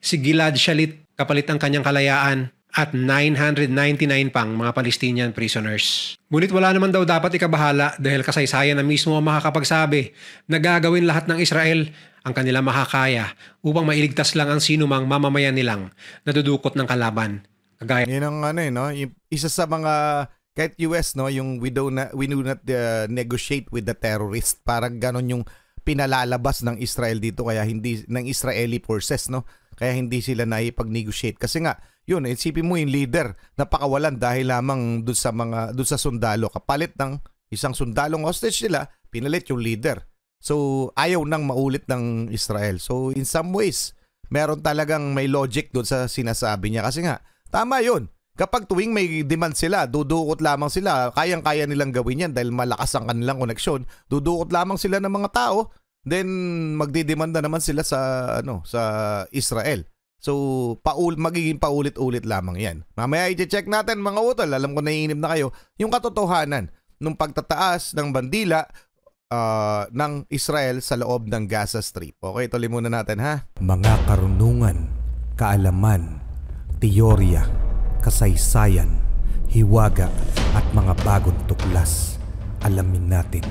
si Gilad Shalit kapalit ang kanyang kalayaan at 999 pang mga Palestinian prisoners. Ngunit wala naman daw dapat ikabahala dahil kasaysayan na mismo ang makakapagsabi na gagawin lahat ng Israel ang kanilang makakaya upang mailigtas lang ang sinumang mamamayan nilang nadudukot ng kalaban. Kagaya yun ang no? Isa sa mga kahit US, no, yung we do not negotiate with the terrorist. Parang ganon yung pinalalabas ng Israel dito, kaya hindi ng Israeli forces, no? Kaya hindi sila naipag-negotiate kasi nga yun, isipin mo yung leader napakawalan dahil lamang dun sa sundalo, kapalit ng isang sundalong hostage nila, pinalit yung leader. So ayaw nang maulit ng Israel. So in some ways meron talagang may logic dun sa sinasabi niya kasi nga tama yun. Kapag tuwing may demand sila, dudukot lamang sila, kayang-kaya nilang gawin yan dahil malakas ang kanilang koneksyon, dudukot lamang sila ng mga tao, then magdidemanda naman sila sa Israel. So magiging paulit-ulit lamang yan. Mamaya i-check natin mga utol, alam ko naiinip na kayo, yung katotohanan ng pagtataas ng bandila ng Israel sa loob ng Gaza Strip. Okay, tuloy muna natin ha. Mga karunungan, kaalaman, teorya, kasaysayan, hiwaga at mga bagong tuklas. Alamin natin.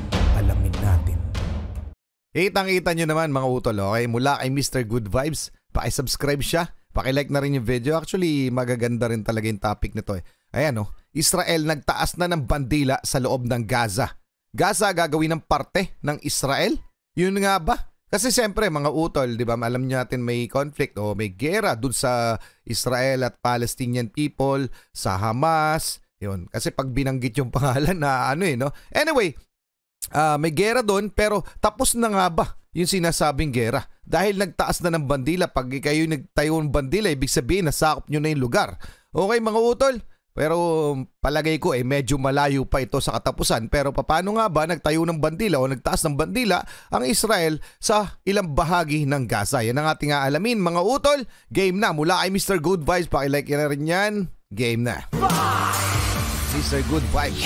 Kitang-kita nyo naman mga utol, okay? Mula kay Mr. Good Vibes, paki-subscribe siya, paki-like na rin yung video. Actually, magaganda rin talaga yung topic nito eh. Ayan Israel nagtaas na ng bandila sa loob ng Gaza. Gaza gagawin ng parte ng Israel? Yun nga ba? Kasi siyempre mga utol, di ba, alam natin may conflict o may gera dun sa Israel at Palestinian people, sa Hamas. Yun. Kasi pag binanggit yung pangalan na no? Anyway, may gera doon pero tapos na nga ba yung sinasabing gera? Dahil nagtaas na ng bandila, pag kayo nagtayo ng bandila, ibig sabihin nasakop nyo na yung lugar. Okay mga utol? Pero palagay ko medyo malayo pa ito sa katapusan. Pero paano nga ba nagtayo ng bandila o nagtaas ng bandila ang Israel sa ilang bahagi ng Gaza? Yan ang ating aalamin mga utol. Game na mula kay Mr. Good Vibes. Pakilike na rin yan. Game na. Mr. Good Vibes.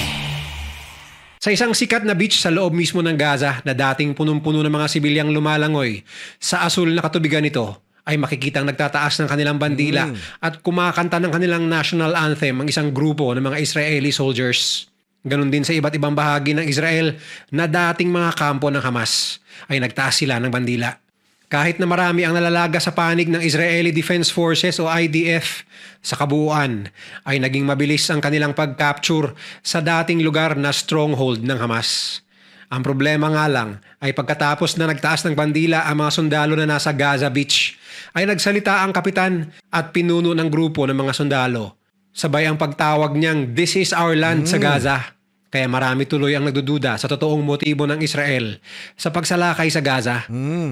Sa isang sikat na beach sa loob mismo ng Gaza na dating punong-puno ng mga sibilyang lumalangoy, sa asul na katubigan nito ay makikitang nagtataas ng kanilang bandila at kumakanta ng kanilang national anthem ang isang grupo ng mga Israeli soldiers. Ganon din sa iba't ibang bahagi ng Israel na dating mga kampo ng Hamas ay nagtaas sila ng bandila. Kahit na marami ang nalalaga sa panig ng Israeli Defense Forces o IDF, sa kabuuan ay naging mabilis ang kanilang pag-capture sa dating lugar na stronghold ng Hamas. Ang problema nga lang ay pagkatapos na nagtaas ng bandila ang mga sundalo na nasa Gaza Beach, ay nagsalita ang kapitan at pinuno ng grupo ng mga sundalo. Sabay ang pagtawag niyang "This is our land" sa Gaza. Kaya marami tuloy ang nagdududa sa totoong motibo ng Israel sa pagsalakay sa Gaza.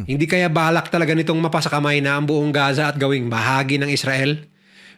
Hindi kaya balak talaga nitong mapasakamay na ang buong Gaza at gawing bahagi ng Israel?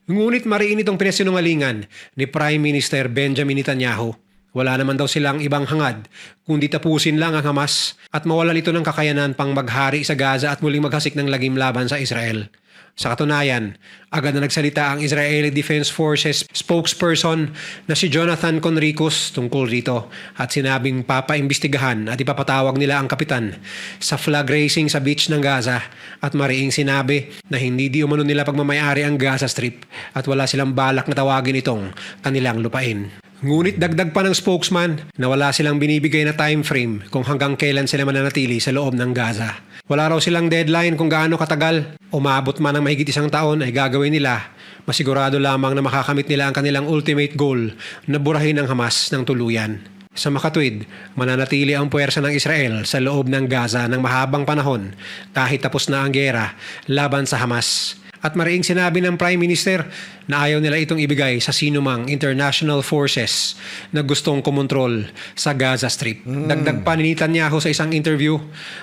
Ngunit mariin itong pinasinungalingan ni Prime Minister Benjamin Netanyahu. Wala naman daw silang ibang hangad kundi tapusin lang ang Hamas at mawalan ito ng kakayanan pang maghari sa Gaza at muling maghasik ng lagim laban sa Israel. Sa katunayan, agad na nagsalita ang Israeli Defense Forces spokesperson na si Jonathan Conricus tungkol rito at sinabing papaimbestigahan at ipapatawag nila ang kapitan sa flag raising sa beach ng Gaza at mariing sinabi na hindi di umano nila pagmamayari ang Gaza Strip at wala silang balak na tawagin itong kanilang lupain. Ngunit dagdag pa ng spokesman na wala silang binibigay na time frame kung hanggang kailan sila mananatili sa loob ng Gaza. Wala raw silang deadline kung gaano katagal, umabot man ng mahigit 1 taon ay gagawin nila. Masigurado lamang na makakamit nila ang kanilang ultimate goal na burahin ang Hamas ng tuluyan. Sa makatwid, mananatili ang puwersa ng Israel sa loob ng Gaza ng mahabang panahon kahit tapos na ang gera laban sa Hamas. At mariing sinabi ng Prime Minister na ayaw nila itong ibigay sa sinumang international forces na gustong kumontrol sa Gaza Strip. Dagdag pa ni Netanyahu sa isang interview,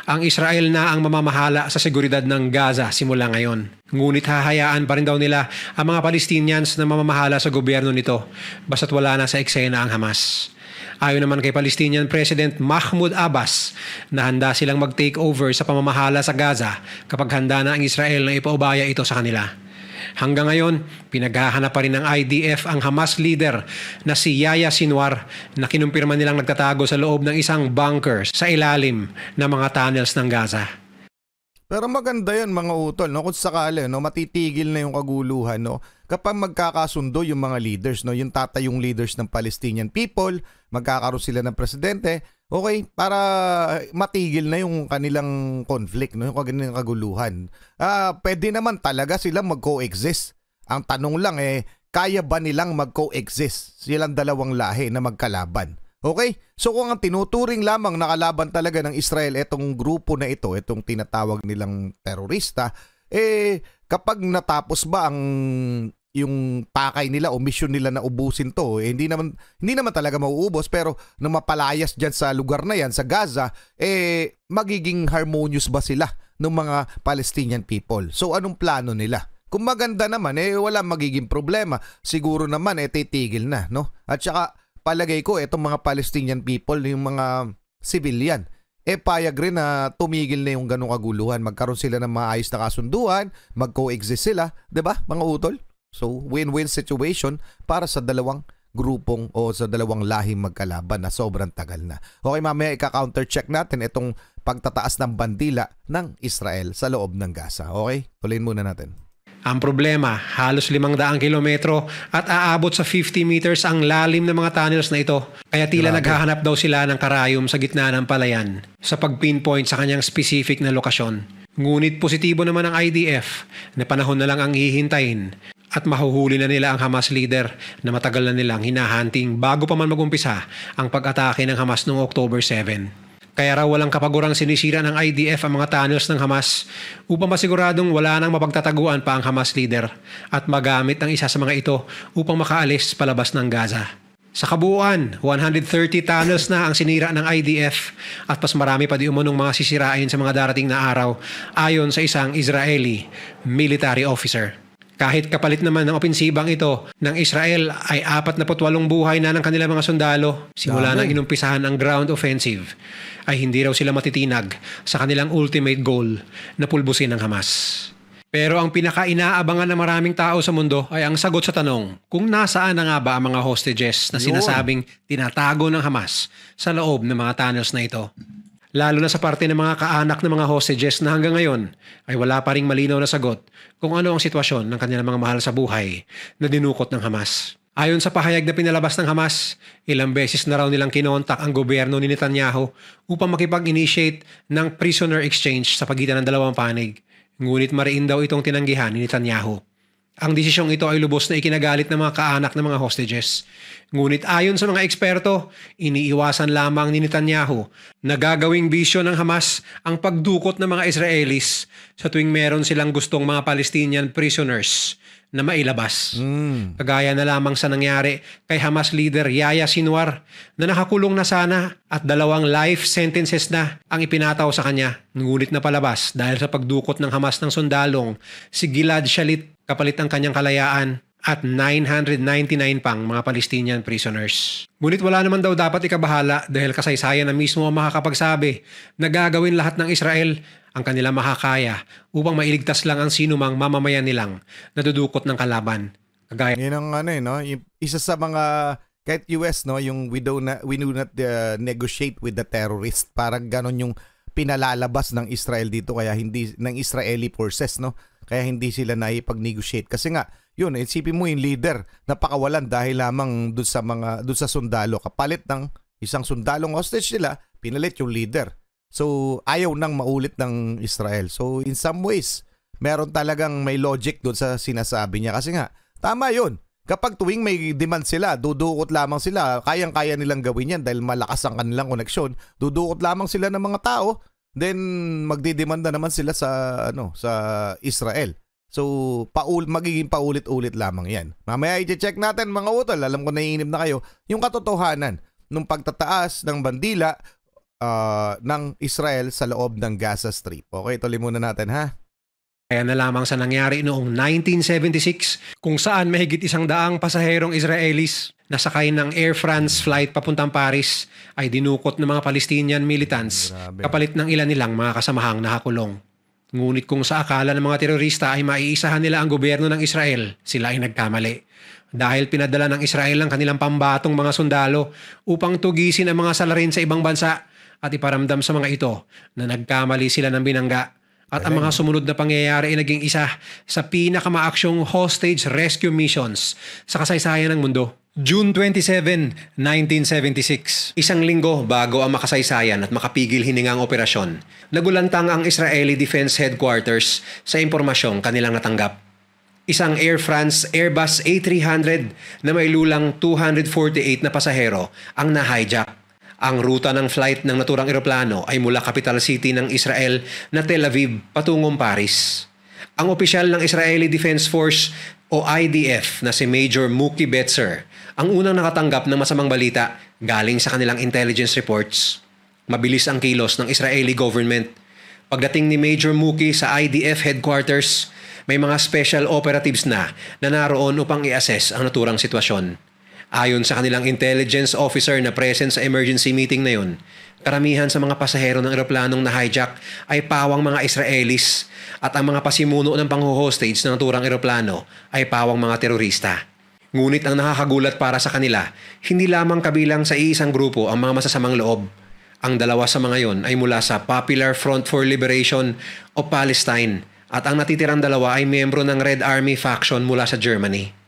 ang Israel na ang mamamahala sa seguridad ng Gaza simula ngayon. Ngunit hahayaan pa rin daw nila ang mga Palestinians na mamamahala sa gobyerno nito basta't wala na sa eksena ang Hamas. Ayon naman kay Palestinian President Mahmoud Abbas na handa silang mag-take over sa pamamahala sa Gaza kapag handa na ang Israel na ipaubaya ito sa kanila. Hanggang ngayon, pinaghahanap pa rin ng IDF ang Hamas leader na si Yahya Sinwar na kinumpirma nilang nagtatago sa loob ng isang bunker sa ilalim ng mga tunnels ng Gaza. Pero maganda 'yan mga utol, no, kung sakali, no, matitigil na yung kaguluhan, no. Kapag magkakasundo yung mga leaders, no, yung tatayong leaders ng Palestinian people, magkakaroon sila ng presidente, okay, para matigil na yung kanilang conflict, no, yung kanilang kaguluhan. Pwede naman talaga sila mag-coexist. Ang tanong lang kaya ba nilang mag-coexist silang dalawang lahi na magkalaban? Okay? So kung ang tinuturing lamang na kalaban talaga ng Israel itong grupo na ito, itong tinatawag nilang terorista, kapag natapos ba ang yung pakay nila o mission nila na ubusin to, hindi naman talaga mauubos, pero nung mapalayas diyan sa lugar na yan, sa Gaza, magiging harmonious ba sila ng mga Palestinian people? So anong plano nila? Kung maganda naman, wala magiging problema. Siguro naman, titigil na, no? At saka, palagay ko, itong mga Palestinian people, yung mga civilian, payag rin na tumigil na yung ganong kaguluhan. Magkaroon sila ng maayos na kasunduan, mag-coexist sila, 'di ba, mga utol? So, win-win situation para sa dalawang grupong o sa dalawang lahing magkalaban na sobrang tagal na. Okay, mamaya ika-counter check natin itong pagtataas ng bandila ng Israel sa loob ng Gaza. Okay? Tuloyin muna natin. Ang problema, halos 500 kilometro at aabot sa 50 meters ang lalim ng mga tunnels na ito. Kaya tila naghahanap daw sila ng karayom sa gitna ng palayan sa pag-pinpoint sa kanyang specific na lokasyon. Ngunit positibo naman ang IDF na panahon na lang ang hihintayin at mahuhuli na nila ang Hamas leader na matagal na nilang hinahunting bago pa man magumpisa ang pag-atake ng Hamas noong October 7. Kaya raw walang kapagurang sinisira ng IDF ang mga tunnels ng Hamas upang masiguradong wala nang mapagtataguan pa ang Hamas leader at magamit ang isa sa mga ito upang makaalis palabas ng Gaza. Sa kabuuan, 130 tunnels na ang sinira ng IDF at mas marami pa di umunong mga sisirain sa mga darating na araw ayon sa isang Israeli military officer. Kahit kapalit naman ng opensibang ito ng Israel ay 48 buhay na ng kanilang mga sundalo simula nang inumpisahan ang ground offensive, ay hindi raw sila matitinag sa kanilang ultimate goal na pulbusin ng Hamas. Pero ang pinaka-inaabangan ng maraming tao sa mundo ay ang sagot sa tanong kung nasaan na nga ba ang mga hostages na sinasabing tinatago ng Hamas sa loob ng mga tunnels na ito. Lalo na sa parte ng mga kaanak ng mga hostages na hanggang ngayon ay wala pa ring malinaw na sagot kung ano ang sitwasyon ng kanilang mga mahal sa buhay na dinukot ng Hamas. Ayon sa pahayag na pinalabas ng Hamas, ilang beses na raw nilang kinontak ang gobyerno ni Netanyahu upang makipag-initiate ng prisoner exchange sa pagitan ng dalawang panig. Ngunit mariin daw itong tinanggihan ni Netanyahu. Ang desisyong ito ay lubos na ikinagalit ng mga kaanak ng mga hostages. Ngunit ayon sa mga eksperto, iniiwasan lamang ni Netanyahu na gagawing bisyo ng Hamas ang pagdukot ng mga Israelis sa tuwing meron silang gustong mga Palestinian prisoners na mailabas. Kagaya na lamang sa nangyari kay Hamas leader Yahya Sinwar na nakakulong na sana at 2 life sentences na ang ipinataw sa kanya. Ngunit napalabas dahil sa pagdukot ng Hamas ng sundalong si Gilad Shalit kapalit ang kanyang kalayaan at 999 pang mga Palestinian prisoners. Ngunit wala naman daw dapat ikabahala dahil kasaysayan na mismo ang makakapagsabi na gagawin lahat ng Israel ang kanilang makakaya upang mailigtas lang ang sinumang mamamayan nilang nadudukot ng kalaban. Kagaya Yan ang no? Isa sa mga, kahit US, no, yung we do not negotiate with the terrorist. Parang ganon yung pinalalabas ng Israel dito, kaya hindi ng Israeli forces, no? Kaya hindi sila naipag-negotiate. Kasi nga, yun, isipin mo yung leader, napakawalan dahil lamang dun sa sundalo. Kapalit ng isang sundalong hostage nila, pinalit yung leader. So, ayaw nang maulit ng Israel. So, in some ways, meron talagang may logic doon sa sinasabi niya. Kasi nga, tama yun. Kapag tuwing may demand sila, dudukot lamang sila. Kayang-kaya nilang gawin yan dahil malakas ang kanilang koneksyon. Dudukot lamang sila ng mga tao. Then, magdidemanda naman sila sa Israel. So, magiging paulit-ulit lamang yan. Mamaya i-check natin mga utol. Alam ko naiinip na kayo. Yung katotohanan ng pagtataas ng bandila ng Israel sa loob ng Gaza Strip. Okay, tuloy muna natin ha. Kaya na lamang sa nangyari noong 1976 kung saan mahigit 100 pasaherong Israelis na sakay ng Air France flight papuntang Paris ay dinukot ng mga Palestinian militants kapalit ng ilan nilang mga kasamahang nakakulong. Ngunit kung sa akala ng mga terorista ay maiisahan nila ang gobyerno ng Israel, sila ay nagkamali. Dahil pinadala ng Israel ang kanilang pambatong mga sundalo upang tugisin ang mga salarin sa ibang bansa at iparamdam sa mga ito na nagkamali sila ng binangga At ang mga sumunod na pangyayari ay naging isa sa pinakamaaksyong hostage rescue missions sa kasaysayan ng mundo. June 27, 1976. Isang linggo bago ang makasaysayan at makapigil hiningang operasyon, nagulantang ang Israeli Defense Headquarters sa impormasyong kanilang natanggap. Isang Air France Airbus A300 na may lulang 248 na pasahero ang na-hijack. Ang ruta ng flight ng naturang eroplano ay mula capital city ng Israel na Tel Aviv patungong Paris. Ang opisyal ng Israeli Defense Force o IDF na si Major Mookie Betzer ang unang nakatanggap ng masamang balita galing sa kanilang intelligence reports. Mabilis ang kilos ng Israeli government. Pagdating ni Major Mookie sa IDF headquarters, may mga special operatives na naroon upang i-assess ang naturang sitwasyon. Ayon sa kanilang intelligence officer na present sa emergency meeting na yun, karamihan sa mga pasahero ng eroplanong na-hijack ay pawang mga Israelis at ang mga pasimuno ng pangho-hostage ng naturang eroplano ay pawang mga terorista. Ngunit ang nakakagulat para sa kanila, hindi lamang kabilang sa iisang grupo ang mga masasamang loob. Ang dalawa sa mga yon ay mula sa Popular Front for Liberation o Palestine at ang natitirang dalawa ay miyembro ng Red Army faction mula sa Germany.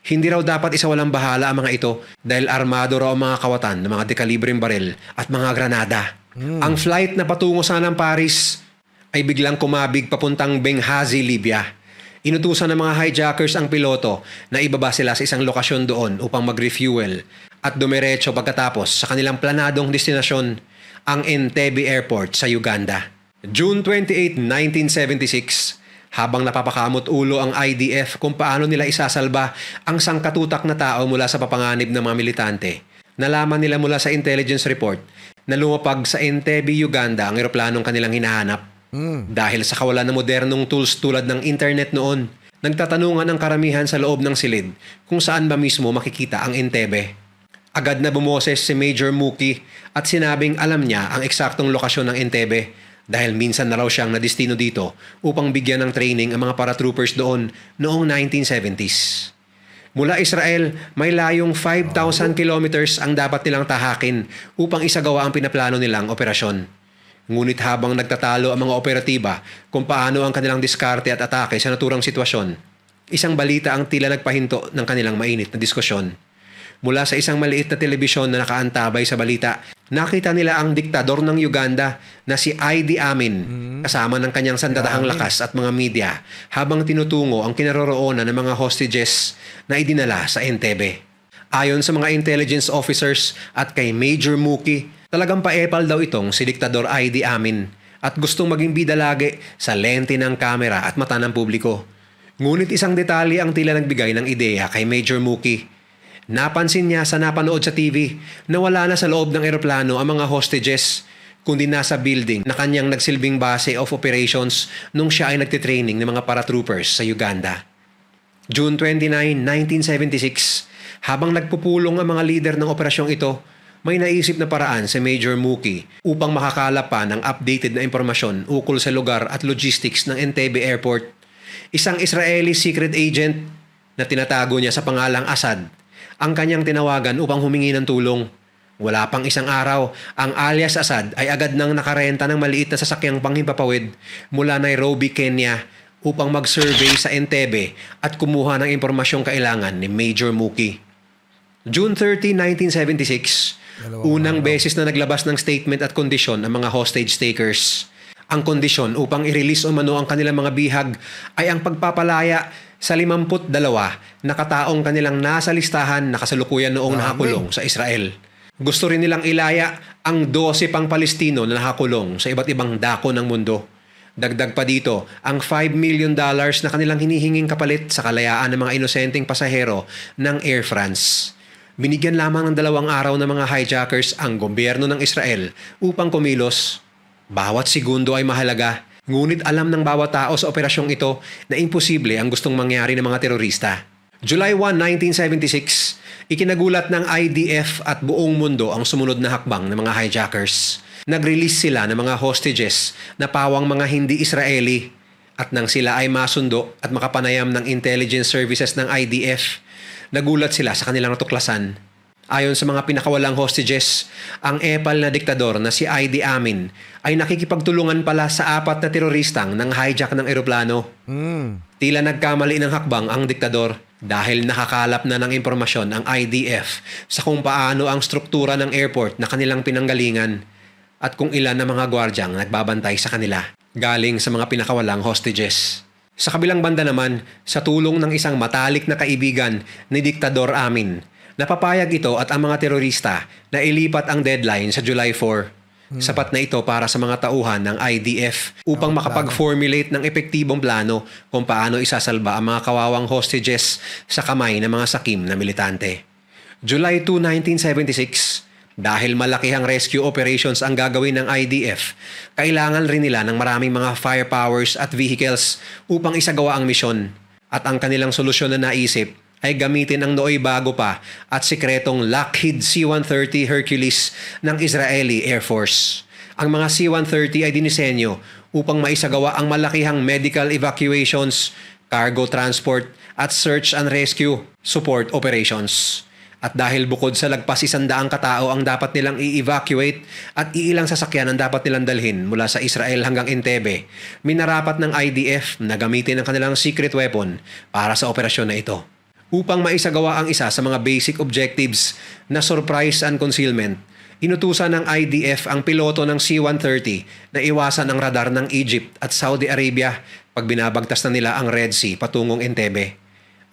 Hindi raw dapat isawalang bahala ang mga ito dahil armado raw ang mga kawatan ng mga dekalibreng baril at mga granada. Ang flight na patungo sana ng Paris ay biglang kumabig papuntang Benghazi, Libya. Inutusan ng mga hijackers ang piloto na ibaba sila sa isang lokasyon doon upang mag-refuel at dumiretso pagkatapos sa kanilang planadong destinasyon, ang Entebbe Airport sa Uganda. June 28, 1976, habang napapakamot ulo ang IDF kung paano nila isasalba ang sangkatutak na tao mula sa papanganib ng mga militante, nalaman nila mula sa intelligence report na lumapag sa Entebbe, Uganda ang eroplanong kanilang hinahanap. Dahil sa kawalan ng modernong tools tulad ng internet noon, nagtatanungan ang karamihan sa loob ng silid kung saan ba mismo makikita ang Entebbe. Agad na bumoses si Major Mookie at sinabing alam niya ang eksaktong lokasyon ng Entebbe dahil minsan na raw siyang nadestino dito upang bigyan ng training ang mga paratroopers doon noong 1970s. Mula Israel, may layong 5,000 kilometers ang dapat nilang tahakin upang isagawa ang pinaplano nilang operasyon. Ngunit habang nagtatalo ang mga operatiba kung paano ang kanilang diskarte at atake sa naturang sitwasyon, isang balita ang tila nagpahinto ng kanilang mainit na diskusyon. Mula sa isang maliit na telebisyon na nakaantabay sa balita, nakita nila ang diktador ng Uganda na si Idi Amin kasama ng kanyang sandatahang lakas at mga media habang tinutungo ang kinaroroonan ng mga hostages na idinala sa Entebbe. Ayon sa mga intelligence officers at kay Major Mookie, talagang paepal daw itong si Diktador Idi Amin at gustong maging bida lagi sa lente ng kamera at mata ng publiko. Ngunit isang detalye ang tila nagbigay ng ideya kay Major Mookie. Napansin niya sa napanood sa TV na wala na sa loob ng eroplano ang mga hostages kundi nasa building na kanyang nagsilbing base of operations nung siya ay nagtitraining ng mga paratroopers sa Uganda. June 29, 1976, habang nagpupulong ang mga leader ng operasyong ito, may naisip na paraan si Major Mookie upang makakalap pa ng updated na impormasyon ukol sa lugar at logistics ng Entebbe Airport. Isang Israeli secret agent na tinatago niya sa pangalang Assad ang kanyang tinawagan upang humingi ng tulong. Wala pang isang araw, ang alias Assad ay agad nang nakarenta ng maliit na sasakyang panghimpapawid mula Nairobi, Kenya upang mag-survey sa Entebbe at kumuha ng impormasyong kailangan ni Major Mookie. June 30, 1976, unang beses na naglabas ng statement at kondisyon ang mga hostage takers. Ang kondisyon upang i-release o mano ang kanilang mga bihag ay ang pagpapalaya sa 52 na kataong kanilang nasa listahan na kasalukuyan noong nakakulong sa Israel. Gusto rin nilang ilaya ang 12 pang Palestino na nakakulong sa iba't ibang dako ng mundo. Dagdag pa dito ang $5 million na kanilang hinihinging kapalit sa kalayaan ng mga inosenteng pasahero ng Air France. Binigyan lamang ng 2 araw ng mga hijackers ang gobyerno ng Israel upang kumilos. Bawat segundo ay mahalaga, ngunit alam ng bawat tao sa operasyong ito na imposible ang gustong mangyari ng mga terorista. July 1, 1976, ikinagulat ng IDF at buong mundo ang sumunod na hakbang ng mga hijackers. Nag-release sila ng mga hostages na pawang mga hindi Israeli at nang sila ay masundo at makapanayam ng intelligence services ng IDF, nagulat sila sa kanilang natuklasan. Ayon sa mga pinakawalang hostages, ang epal na diktador na si Idi Amin ay nakikipagtulungan pala sa 4 na teroristang nang hijack ng eroplano. Tila nagkamali ng hakbang ang diktador dahil nakakalap na ng impormasyon ang IDF sa kung paano ang struktura ng airport na kanilang pinanggalingan at kung ilan na mga gwardyang nagbabantay sa kanila galing sa mga pinakawalang hostages. Sa kabilang banda naman, sa tulong ng isang matalik na kaibigan ni Diktador Amin, napapayag ito at ang mga terorista na ilipat ang deadline sa July 4. Sapat na ito para sa mga tauhan ng IDF upang makapag-formulate ng epektibong plano kung paano isasalba ang mga kawawang hostages sa kamay ng mga sakim na militante. July 2, 1976, dahil malakihang rescue operations ang gagawin ng IDF, kailangan rin nila ng maraming mga firepowers at vehicles upang isagawa ang misyon. At ang kanilang solusyon na naisip ay gamitin ang nooy bago pa at sikretong Lockheed C-130 Hercules ng Israeli Air Force. Ang mga C-130 ay dinisenyo upang maisagawa ang malakihang medical evacuations, cargo transport at search and rescue support operations. At dahil bukod sa lagpas 100 katao ang dapat nilang i-evacuate at iilang sasakyan ang dapat nilang dalhin mula sa Israel hanggang Entebbe, minarapat ng IDF na gamitin ang kanilang secret weapon para sa operasyon na ito. Upang maisagawa ang isa sa mga basic objectives na surprise and concealment, inutusan ng IDF ang piloto ng C-130 na iwasan ang radar ng Egypt at Saudi Arabia pag binabagtas na nila ang Red Sea patungong Entebbe.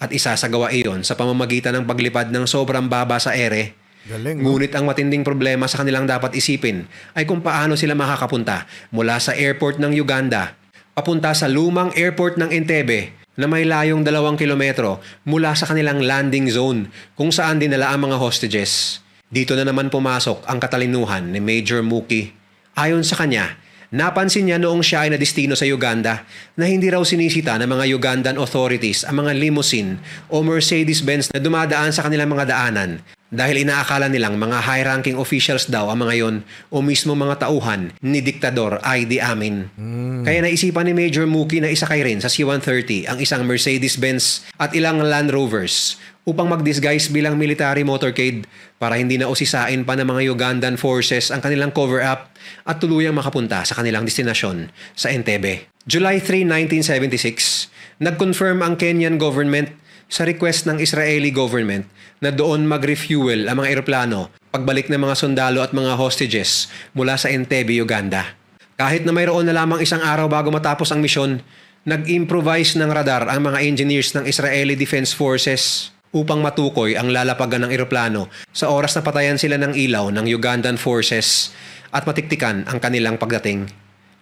At isasagawa iyon sa pamamagitan ng paglipad ng sobrang baba sa ere. Galing, Ngunit ang matinding problema sa kanilang dapat isipin ay kung paano sila makakapunta mula sa airport ng Uganda papunta sa lumang airport ng Entebbe na may layong 2 kilometro mula sa kanilang landing zone kung saan dinala ang mga hostages. Dito na naman pumasok ang katalinuhan ni Major Muki. Ayon sa kanya, napansin niya noong siya ay nadistino sa Uganda na hindi raw sinisita ng mga Ugandan authorities ang mga limousine o Mercedes-Benz na dumadaan sa kanilang mga daanan dahil inaakala nilang mga high-ranking officials daw ang mga yon o mismo mga tauhan ni Diktador Idi Amin. Kaya naisipan ni Major Muki na isakay rin sa C-130 ang isang Mercedes-Benz at ilang Land Rovers upang mag-disguise bilang military motorcade para hindi na usisain pa ng mga Ugandan forces ang kanilang cover-up at tuluyang makapunta sa kanilang destinasyon sa Entebbe. July 3, 1976, nag-confirm ang Kenyan government sa request ng Israeli government na doon mag-refuel ang mga eroplano pagbalik ng mga sundalo at mga hostages mula sa Entebbe, Uganda. Kahit na mayroon na lamang 1 araw bago matapos ang misyon, nag-improvise ng radar ang mga engineers ng Israeli Defense Forces upang matukoy ang lalapagan ng eroplano sa oras na patayan sila ng ilaw ng Ugandan forces at matiktikan ang kanilang pagdating.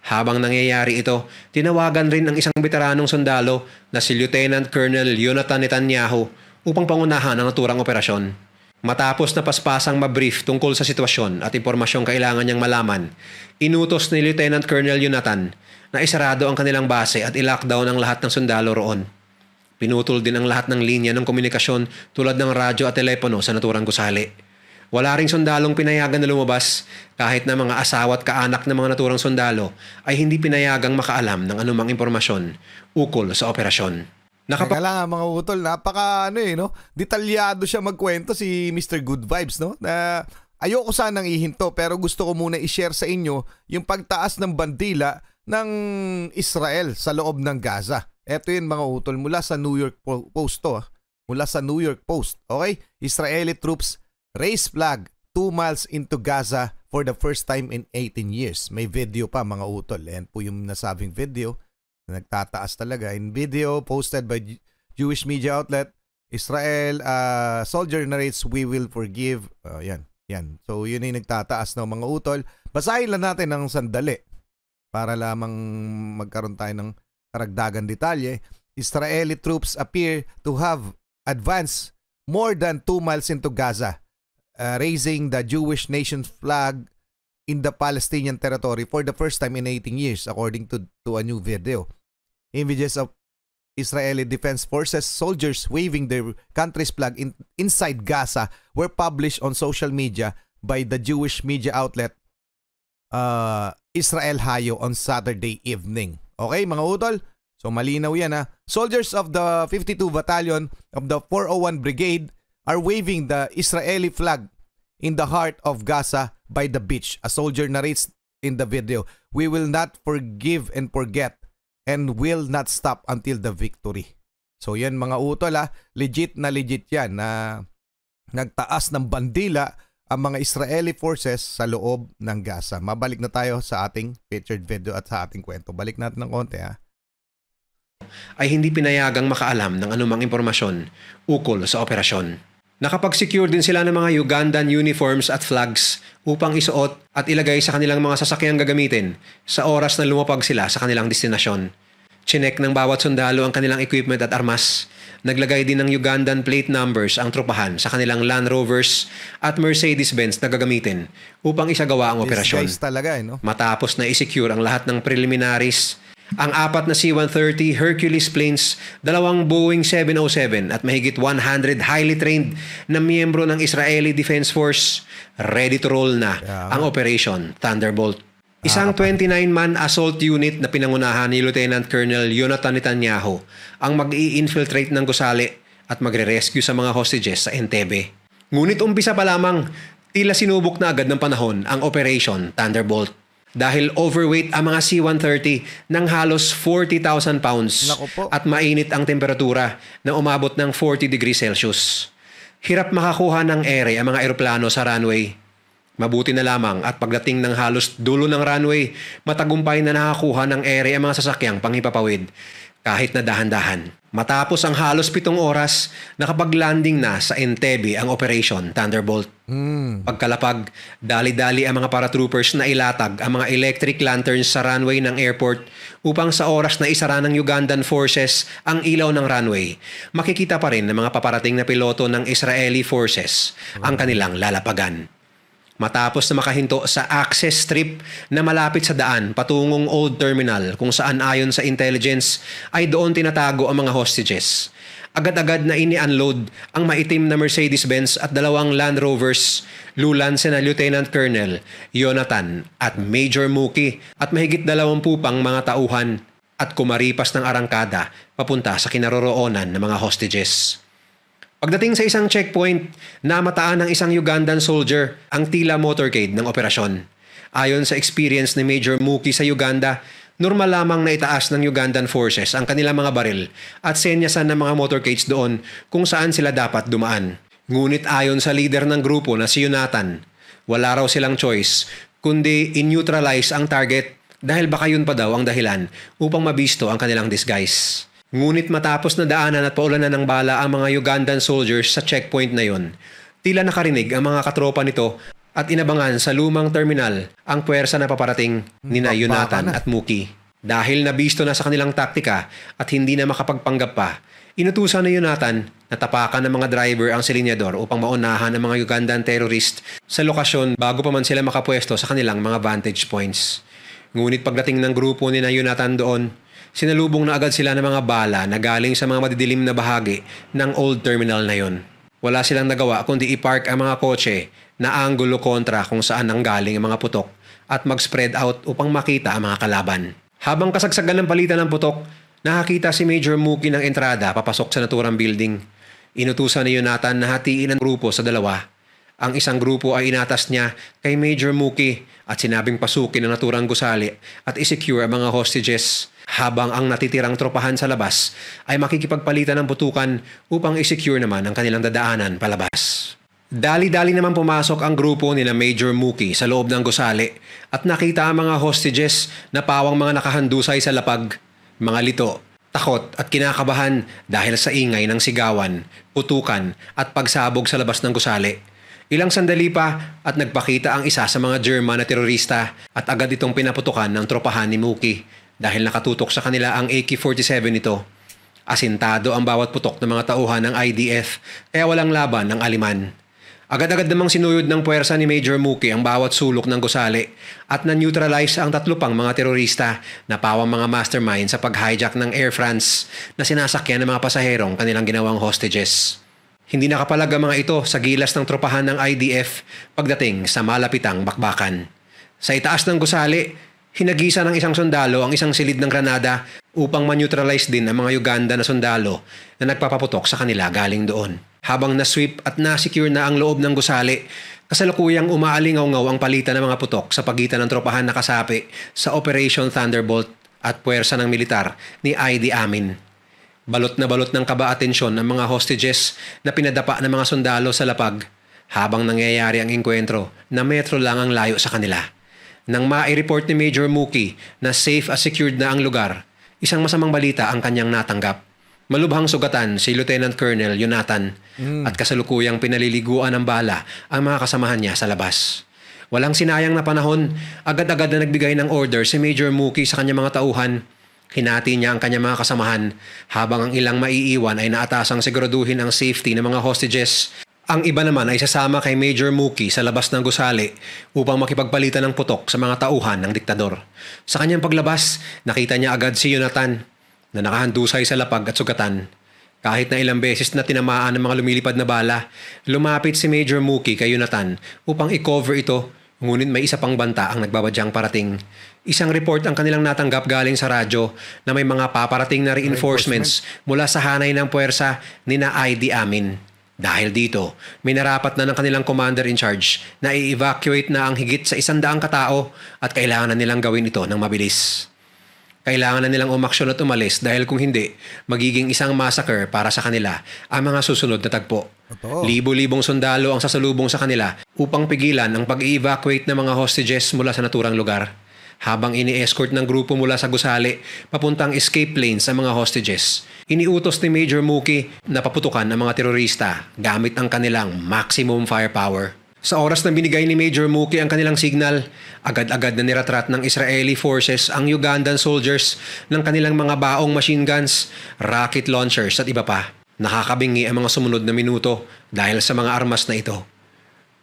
Habang nangyayari ito, tinawagan rin ang isang veteranong sundalo na si Lieutenant Colonel Jonathan Netanyahu upang pangunahan ang naturang operasyon. Matapos na paspasang mabrief tungkol sa sitwasyon at impormasyong kailangan niyang malaman, inutos ni Lieutenant Colonel Jonathan na isarado ang kanilang base at i-lockdown ang lahat ng sundalo roon. Pinutol din ang lahat ng linya ng komunikasyon tulad ng radyo at telepono sa naturang gusali. Wala ring sundalong pinayagan na lumabas kahit na mga asawa at kaanak ng mga naturang sundalo ay hindi pinayagang makaalam ng anumang impormasyon ukol sa operasyon. Teka lang mga utol, napaka detalyado siya magkwento si Mr. Good Vibes, no? Na ayoko sanang ihinto pero gusto ko muna i-share sa inyo yung pagtaas ng bandila ng Israel sa loob ng Gaza. Ito yun mga utol mula sa New York Post to. Mula sa New York Post. Okay? Israeli troops raise flag 2 miles into Gaza for the first time in 18 years. May video pa mga utol. Ayan po yung nasabing video. Nagtataas talaga. In video posted by Jewish media outlet, Israel soldier narrates, "We will forgive." Yan. So yun yung nagtataas ng mga utol. Basahin lang natin ng sandali para lamang magkaroon tayo ng karagdagan detalye. Israeli troops appear to have advanced more than 2 miles into Gaza, raising the Jewish nation's flag in the Palestinian territory for the first time in 18 years, according to a new video. Images of Israeli Defense Forces soldiers waving their country's flag inside Gaza were published on social media by the Jewish media outlet Israel Hayo on Saturday evening. Okay, mga utol? So malinaw yan ha. Soldiers of the 52 Battalion of the 401 Brigade are waving the Israeli flag in the heart of Gaza by the beach. A soldier narrates in the video, "We will not forgive and forget and will not stop until the victory." So yan mga utol legit yan na nagtaas ng bandila ang mga Israeli forces sa loob ng Gaza. Mabalik na tayo sa ating featured video at sa ating kwento. Balik natin ng konti ay hindi pinayagang makaalam ng anumang impormasyon ukol sa operasyon. Nakapag-secure din sila ng mga Ugandan uniforms at flags upang isuot at ilagay sa kanilang mga sasakyang gagamitin sa oras na lumapag sila sa kanilang destinasyon. Chinek ng bawat sundalo ang kanilang equipment at armas. Naglagay din ng Ugandan plate numbers ang tropahan sa kanilang Land Rovers at Mercedes-Benz na gagamitin upang isagawa ang operasyon. Talaga, no? Matapos na i-secure ang lahat ng preliminaries, ang 4 na C-130 Hercules planes, 2 Boeing 707 at mahigit 100 highly trained na miyembro ng Israeli Defense Force, ready to roll na ang Operation Thunderbolt. Isang 29-man assault unit na pinangunahan ni Lieutenant Colonel Jonathan Netanyahu ang mag-i-infiltrate ng gusali at magre-rescue sa mga hostages sa Entebbe. Ngunit umpisa pa lamang, tila sinubok na agad ng panahon ang Operation Thunderbolt. Dahil overweight ang mga C-130 ng halos 40,000 pounds at mainit ang temperatura na umabot ng 40 degrees Celsius. Hirap makakuha ng ere ang mga eroplano sa runway. Mabuti na lamang at pagdating ng halos dulo ng runway, matagumpay na nakakuha ng ere ang mga sasakyang panghipapawid kahit na dahan-dahan. Matapos ang halos 7 oras, nakapag-landing na sa Entebbe ang Operation Thunderbolt. Pagkalapag, dali-dali ang mga paratroopers na ilatag ang mga electric lanterns sa runway ng airport upang sa oras na isara ng Ugandan forces ang ilaw ng runway, makikita pa rin ng mga paparating na piloto ng Israeli forces ang kanilang lalapagan. Matapos na makahinto sa access strip na malapit sa daan patungong Old Terminal kung saan ayon sa intelligence ay doon tinatago ang mga hostages. Agad-agad na ini-unload ang maitim na Mercedes-Benz at 2 Land Rovers, lulan sina Lieutenant Colonel Jonathan at Major Muki at mahigit 20 pang mga tauhan at kumaripas ng arangkada papunta sa kinaroroonan ng mga hostages. Pagdating sa isang checkpoint, namataan ng isang Ugandan soldier ang tila motorcade ng operasyon. Ayon sa experience ni Major Muki sa Uganda, normal lamang na itaas ng Ugandan forces ang kanilang mga baril at senyasan ng mga motorcades doon kung saan sila dapat dumaan. Ngunit ayon sa leader ng grupo na si Jonathan, wala raw silang choice kundi in-neutralize ang target dahil baka yun pa daw ang dahilan upang mabisto ang kanilang disguise. Ngunit matapos na daanan at paulanan ng bala ang mga Ugandan soldiers sa checkpoint na yon, tila nakarinig ang mga katropa nito at inabangan sa lumang terminal ang puwersa na paparating nina Jonathan at Muki. Dahil nabisto na sa kanilang taktika at hindi na makapagpanggap pa, inutusan ni Jonathan na tapakan ng mga driver ang silinyador upang maunahan ang mga Ugandan terrorist sa lokasyon bago pa man sila makapwesto sa kanilang mga vantage points. Ngunit pagdating ng grupo ni Jonathan doon, sinalubong na agad sila ng mga bala na galing sa mga madidilim na bahagi ng Old Terminal na yon. Wala silang nagawa kundi i-park ang mga kotse na anggulo kontra kung saan nanggaling ang mga putok at mag-spread out upang makita ang mga kalaban. Habang kasagsagan ng palitan ng putok, nakakita si Major Muki ng entrada papasok sa naturang building. Inutusan ni Jonathan na hatiin ang grupo sa 2. Ang isang grupo ay inatas niya kay Major Muki at sinabing pasukin ang naturang gusali at i-secure ang mga hostages, habang ang natitirang tropahan sa labas ay makikipagpalitan ng putukan upang i-secure naman ang kanilang dadaanan palabas. Dali-dali naman pumasok ang grupo nila Major Muki sa loob ng gusali at nakita ang mga hostages na pawang mga nakahandusay sa lapag, mga lito, takot at kinakabahan dahil sa ingay ng sigawan, putukan at pagsabog sa labas ng gusali. Ilang sandali pa at nagpakita ang isa sa mga German na terorista at agad itong pinaputukan ng tropahan ni Muki dahil nakatutok sa kanila ang AK-47 nito. Asintado ang bawat putok ng mga tauhan ng IDF kaya walang laban ng aliman. Agad-agad namang sinuyod ng puwersa ni Major Muki ang bawat sulok ng gusali at na-neutralize ang 3 pang mga terorista na pawang mga mastermind sa pag-hijack ng Air France na sinasakyan ng mga pasaherong kanilang ginawang hostages. Hindi nakapalag ang mga ito sa gilas ng tropahan ng IDF pagdating sa malapitang bakbakan. Sa itaas ng gusali, hinagisa ng isang sundalo ang isang silid ng granada upang ma-neutralize din ang mga Uganda na sundalo na nagpapaputok sa kanila galing doon. Habang na-sweep at na-secure na ang loob ng gusali, kasalukuyang umaalingaw-ngaw ang palitan ng mga putok sa pagitan ng tropahan na kasapi sa Operation Thunderbolt at puwersa ng militar ni Idi Amin. Balot na balot ng kaba atensyon ng mga hostages na pinadapa ng mga sundalo sa lapag habang nangyayari ang engkwentro na metro lang ang layo sa kanila. Nang mai-report ni Major Muki na safe at secured na ang lugar, isang masamang balita ang kanyang natanggap. Malubhang sugatan si Lieutenant Colonel Jonathan at kasalukuyang pinaliliguan ng bala ang mga kasamahan niya sa labas. Walang sinayang na panahon, agad-agad na nagbigay ng order si Major Muki sa kanyang mga tauhan. Hinati niya ang kanyang mga kasamahan habang ang ilang maiiwan ay naatasang siguraduhin ang safety ng mga hostages. Ang iba naman ay sasama kay Major Muki sa labas ng gusali upang makipagpalitan ng putok sa mga tauhan ng diktador. Sa kanyang paglabas, nakita niya agad si Jonathan na nakahandusay sa lapag at sugatan. Kahit na ilang beses na tinamaan ng mga lumilipad na bala, lumapit si Major Muki kay Jonathan upang i-cover ito, ngunit may isa pang banta ang nagbabadyang parating. Isang report ang kanilang natanggap galing sa radyo na may mga paparating na reinforcements mula sa hanay ng puwersa ni na Idi Amin. Dahil dito, minarapat na ng kanilang commander in charge na i-evacuate na ang higit sa 100 katao at kailangan na nilang gawin ito ng mabilis. Kailangan na nilang umaksyon at umalis dahil kung hindi, magiging isang massacre para sa kanila ang mga susunod na tagpo. Libo-libong sundalo ang sasalubong sa kanila upang pigilan ang pag-i-evacuate ng mga hostages mula sa naturang lugar. Habang ini-escort ng grupo mula sa gusali, papuntang escape lane sa mga hostages, iniutos ni Major Muki na paputukan ang mga terorista gamit ang kanilang maximum firepower. Sa oras na binigay ni Major Muki ang kanilang signal, agad-agad na niratrat ng Israeli forces ang Ugandan soldiers ng kanilang mga baong machine guns, rocket launchers at iba pa. Nakakabingi ang mga sumunod na minuto dahil sa mga armas na ito.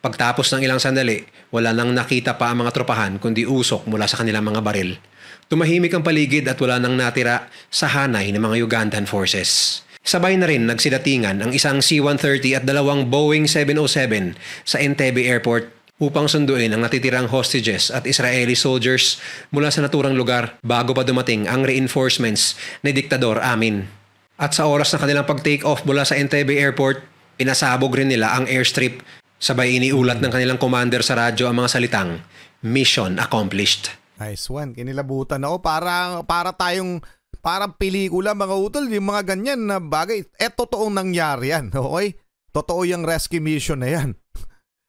Pagtapos ng ilang sandali, wala nang nakita pa ang mga tropahan kundi usok mula sa kanilang mga baril. Tumahimik ang paligid at wala nang natira sa hanay ng mga Ugandan forces. Sabay na rin nagsidatingan ang isang C-130 at dalawang Boeing 707 sa Entebbe Airport upang sunduin ang natitirang hostages at Israeli soldiers mula sa naturang lugar bago pa dumating ang reinforcements ni Diktador Amin. At sa oras na kanilang pag-take off mula sa Entebbe Airport, pinasabog rin nila ang airstrip. Sabay iniulat ng kanilang commander sa radyo ang mga salitang, "Mission accomplished." Nice one. Kinilabutan ako. Parang pelikula mga utol, yung mga ganyan na bagay. Totoong nangyari yan, okay? Totoo yung rescue mission na yan.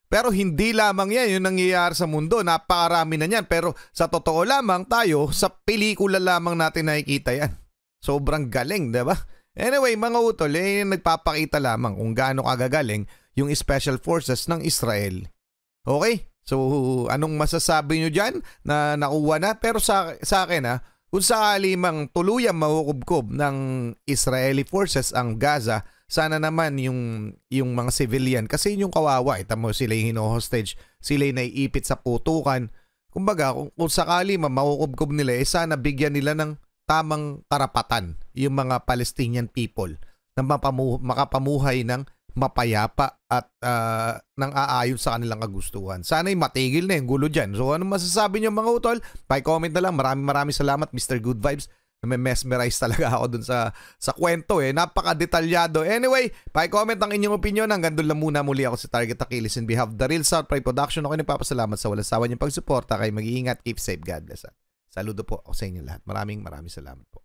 Pero hindi lamang yan yung nangyayari sa mundo. Napakarami na yan. Pero sa totoo lamang tayo, sa pelikula lamang natin nakikita yan. Sobrang galing, diba? Anyway, mga utol, nagpapakita lamang kung gaano kagagaling yung Special Forces ng Israel. Okay? So, anong masasabi nyo dyan na nakuha na? Pero sa akin, kung sakali mang tuluyang mahukubkob ng Israeli forces ang Gaza, sana naman yung mga civilian, kasi yung kawawa, tamo sila yung hino-hostage, sila yung naiipit sa putukan. Kumbaga, kung sakali mahukubkob nila, sana bigyan nila ng tamang karapatan yung mga Palestinian people na makapamuhay ng mapayapa at nang aayon sa kanilang kagustuhan. Sana'y matigil na yung gulo dyan. So ano masasabi niyo mga utol? Pa-comment na lang. Maraming salamat Mr. Good Vibes. Mesmerize talaga ako dun sa kwento Napaka-detalyado. Anyway, pa-comment ang inyong opinion. Hanggang doon lang muna, muli ako si Target Achilles in behalf of The Real South Pride Production. Ako nagpapasalamat sa walang sawa niyong pagsuporta. Kayo mag-iingat. Keep safe. God bless. Saludo po ako sa inyo lahat. Maraming salamat po.